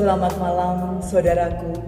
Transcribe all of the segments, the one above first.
Selamat malam saudaraku,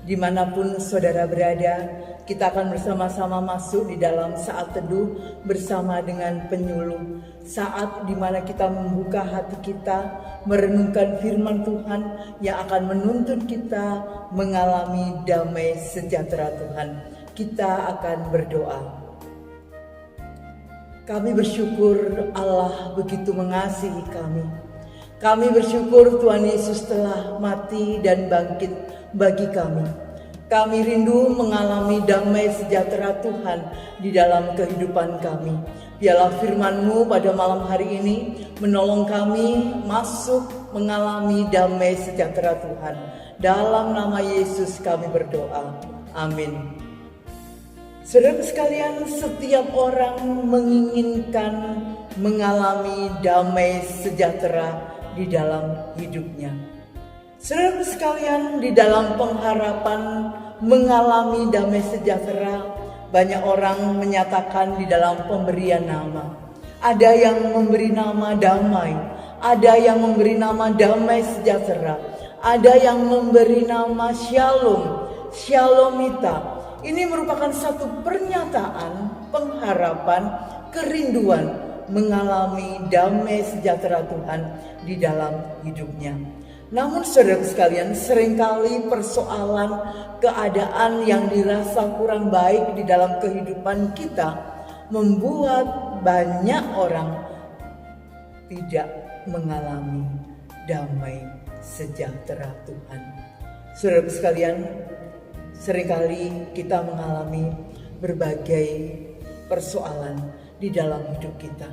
dimanapun saudara berada, kita akan bersama-sama masuk di dalam saat teduh bersama dengan penyuluh. Saat dimana kita membuka hati kita, merenungkan firman Tuhan yang akan menuntun kita mengalami damai sejahtera Tuhan. Kita akan berdoa. Kami bersyukur Allah begitu mengasihi kami. Kami bersyukur Tuhan Yesus telah mati dan bangkit bagi kami. Kami rindu mengalami damai sejahtera Tuhan di dalam kehidupan kami. Biarlah firman-Mu pada malam hari ini menolong kami masuk mengalami damai sejahtera Tuhan. Dalam nama Yesus kami berdoa. Amin. Saudara sekalian, setiap orang menginginkan mengalami damai sejahtera di dalam hidupnya. Saudara sekalian, di dalam pengharapan mengalami damai sejahtera, banyak orang menyatakan di dalam pemberian nama. Ada yang memberi nama damai, ada yang memberi nama damai sejahtera, ada yang memberi nama shalom, shalomita. Ini merupakan satu pernyataan pengharapan, kerinduan mengalami damai sejahtera Tuhan di dalam hidupnya. Namun saudara sekalian, seringkali persoalan keadaan yang dirasa kurang baik di dalam kehidupan kita membuat banyak orang tidak mengalami damai sejahtera Tuhan. Saudara sekalian, seringkali kita mengalami berbagai persoalan di dalam hidup kita.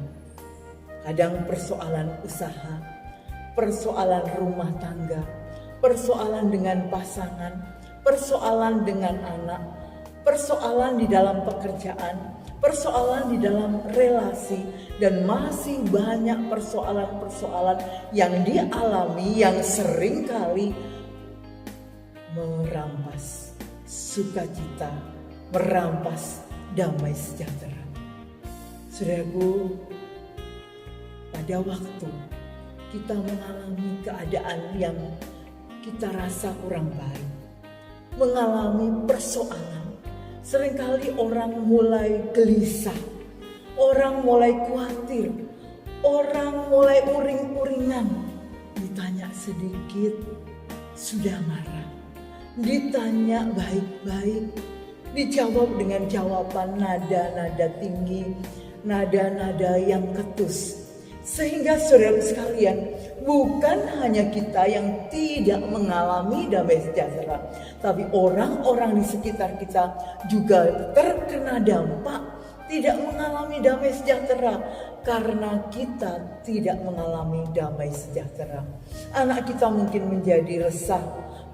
Kadang persoalan usaha, persoalan rumah tangga, persoalan dengan pasangan, persoalan dengan anak, persoalan di dalam pekerjaan, persoalan di dalam relasi, dan masih banyak persoalan-persoalan yang dialami yang seringkali merampas sukacita, merampas damai sejahtera. Saudaraku, pada waktu kita mengalami keadaan yang kita rasa kurang baik, mengalami persoalan, seringkali orang mulai gelisah, orang mulai khawatir, orang mulai uring-uringan, ditanya sedikit sudah marah, ditanya baik-baik, dijawab dengan jawaban nada-nada tinggi, nada-nada yang ketus. Sehingga saudara sekalian, bukan hanya kita yang tidak mengalami damai sejahtera, tapi orang-orang di sekitar kita juga terkena dampak tidak mengalami damai sejahtera karena kita tidak mengalami damai sejahtera. Anak kita mungkin menjadi resah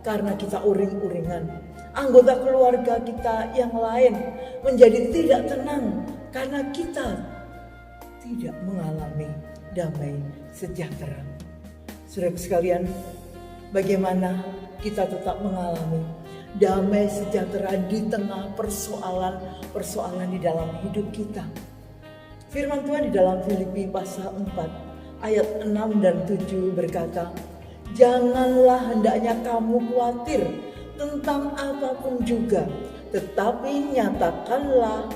karena kita uring-uringan. Anggota keluarga kita yang lain menjadi tidak tenang karena kita tidak mengalami damai sejahtera. Saudara sekalian, bagaimana kita tetap mengalami damai sejahtera di tengah persoalan-persoalan di dalam hidup kita? Firman Tuhan di dalam Filipi pasal 4 ayat 6 dan 7 berkata, "Janganlah hendaknya kamu khawatir tentang apapun juga, tetapi nyatakanlah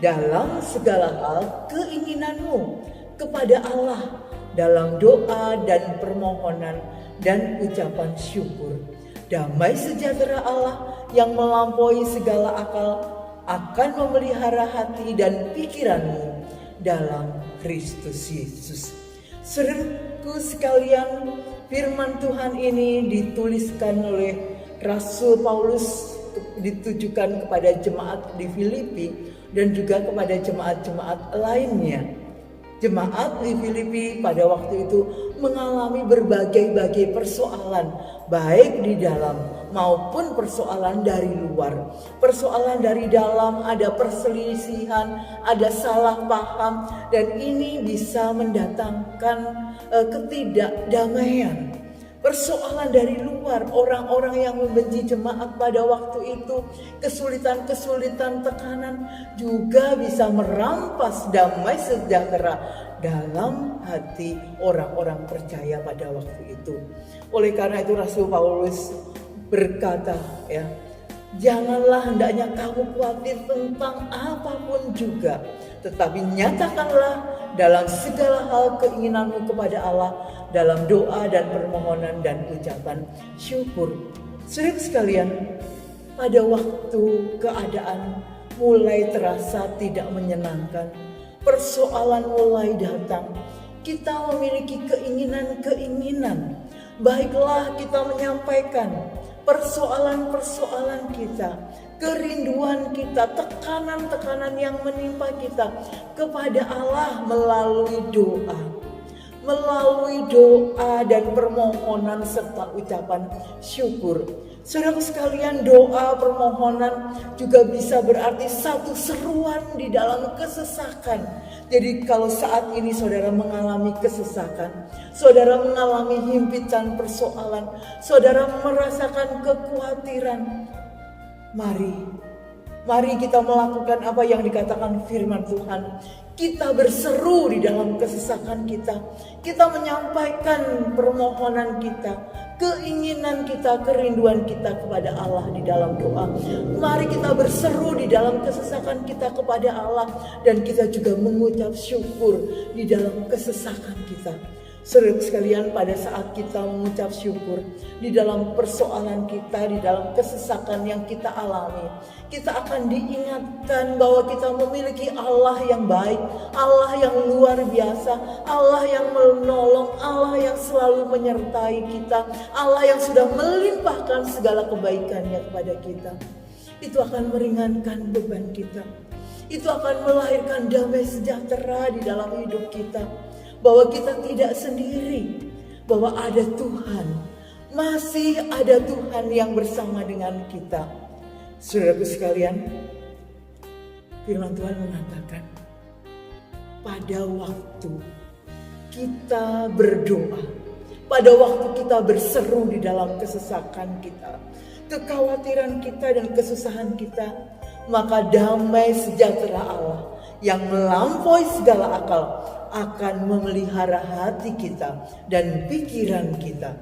dalam segala hal keinginanmu kepada Allah dalam doa dan permohonan dan ucapan syukur. Damai sejahtera Allah yang melampaui segala akal akan memelihara hati dan pikiranmu dalam Kristus Yesus." Saudaraku sekalian, firman Tuhan ini dituliskan oleh Rasul Paulus, ditujukan kepada jemaat di Filipi dan juga kepada jemaat-jemaat lainnya. Jemaat di Filipi pada waktu itu mengalami berbagai persoalan, baik di dalam maupun persoalan dari luar. Persoalan dari dalam ada perselisihan, ada salah paham, dan ini bisa mendatangkan ketidakdamaian. Persoalan dari luar, orang-orang yang membenci jemaat pada waktu itu, kesulitan-kesulitan, tekanan juga bisa merampas damai sejahtera dalam hati orang-orang percaya pada waktu itu. Oleh karena itu Rasul Paulus berkata, ya, janganlah hendaknya kamu khawatir tentang apapun juga, tetapi nyatakanlah dalam segala hal keinginanmu kepada Allah dalam doa dan permohonan dan ucapan syukur. Saudara sekalian, pada waktu keadaan mulai terasa tidak menyenangkan, persoalan mulai datang, kita memiliki keinginan-keinginan. Baiklah kita menyampaikan persoalan-persoalan kita, kerinduan kita, tekanan-tekanan yang menimpa kita kepada Allah melalui doa. Melalui doa dan permohonan serta ucapan syukur. Saudara sekalian, doa permohonan juga bisa berarti satu seruan di dalam kesesakan. Jadi kalau saat ini saudara mengalami kesesakan, saudara mengalami himpitan persoalan, saudara merasakan kekhawatiran, mari kita melakukan apa yang dikatakan firman Tuhan. Kita berseru di dalam kesesakan kita. Kita menyampaikan permohonan kita, keinginan kita, kerinduan kita kepada Allah di dalam doa. Mari kita berseru di dalam kesesakan kita kepada Allah. Dan kita juga mengucap syukur di dalam kesesakan kita. Saudara sekalian, pada saat kita mengucap syukur di dalam persoalan kita, di dalam kesesakan yang kita alami, kita akan diingatkan bahwa kita memiliki Allah yang baik, Allah yang luar biasa, Allah yang menolong, Allah yang selalu menyertai kita, Allah yang sudah melimpahkan segala kebaikannya kepada kita. Itu akan meringankan beban kita. Itu akan melahirkan damai sejahtera di dalam hidup kita. Bahwa kita tidak sendiri, bahwa ada Tuhan, masih ada Tuhan yang bersama dengan kita. Saudaraku sekalian, firman Tuhan mengatakan, pada waktu kita berdoa, pada waktu kita berseru di dalam kesesakan kita, kekhawatiran kita dan kesusahan kita, maka damai sejahtera Allah yang melampaui segala akal akan memelihara hati kita dan pikiran kita.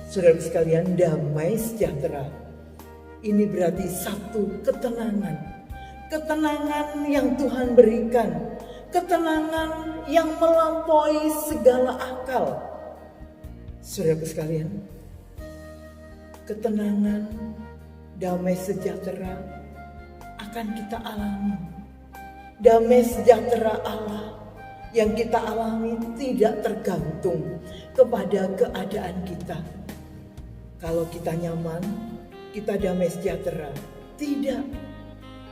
Saudara sekalian, damai sejahtera ini berarti satu ketenangan. Ketenangan yang Tuhan berikan, ketenangan yang melampaui segala akal. Saudara sekalian, ketenangan, damai sejahtera akan kita alami. Damai sejahtera Allah yang kita alami tidak tergantung kepada keadaan kita. Kalau kita nyaman, kita damai sejahtera. Tidak.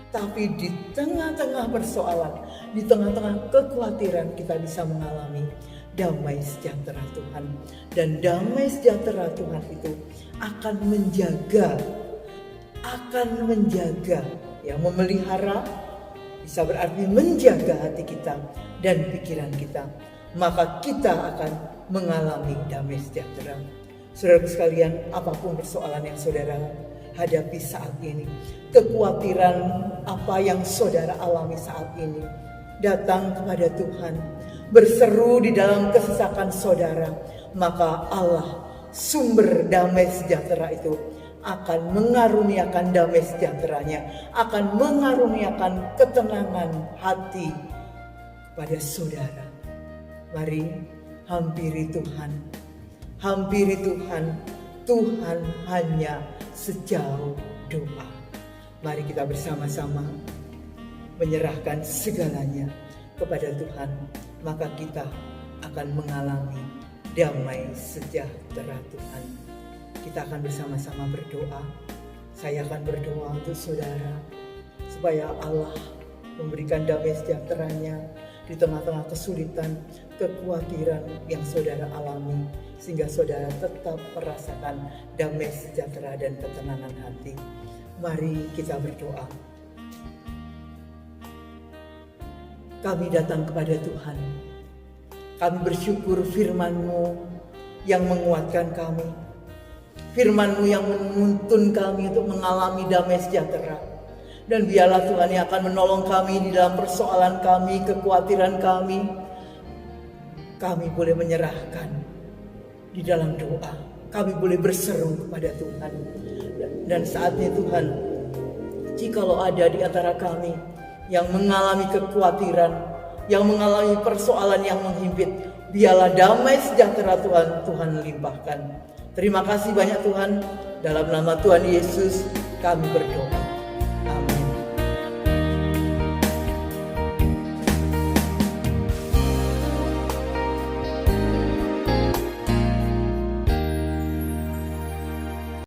Tapi di tengah-tengah persoalan, di tengah-tengah kekhawatiran, kita bisa mengalami damai sejahtera Tuhan. Dan damai sejahtera Tuhan itu akan menjaga, ya, memelihara, bisa berarti menjaga hati kita dan pikiran kita. Maka kita akan mengalami damai sejahtera. Saudara sekalian, apapun persoalan yang saudara hadapi saat ini, kekhawatiran apa yang saudara alami saat ini, datang kepada Tuhan, berseru di dalam kesesakan saudara, maka Allah, sumber damai sejahtera itu, akan mengaruniakan damai sejahteranya, akan mengaruniakan ketenangan hati pada saudara. Mari hampiri Tuhan. Hampiri Tuhan. Tuhan hanya sejauh doa. Mari kita bersama-sama menyerahkan segalanya kepada Tuhan. Maka kita akan mengalami damai sejahtera Tuhan. Kita akan bersama-sama berdoa. Saya akan berdoa untuk saudara, supaya Allah memberikan damai sejahteranya di tengah-tengah kesulitan, kekhawatiran yang saudara alami, sehingga saudara tetap merasakan damai sejahtera dan ketenangan hati. Mari kita berdoa. Kami datang kepada Tuhan. Kami bersyukur firman-Mu yang menguatkan kami. Firman-Mu yang menuntun kami untuk mengalami damai sejahtera. Dan biarlah Tuhan yang akan menolong kami di dalam persoalan kami, kekhawatiran kami. kami boleh menyerahkan di dalam doa. Kami boleh berseru kepada Tuhan. Dan saatnya Tuhan, jikalau ada di antara kami yang mengalami kekhawatiran, yang mengalami persoalan yang menghimpit, biarlah damai sejahtera Tuhan limpahkan. Terima kasih banyak Tuhan. Dalam nama Tuhan Yesus kami berdoa.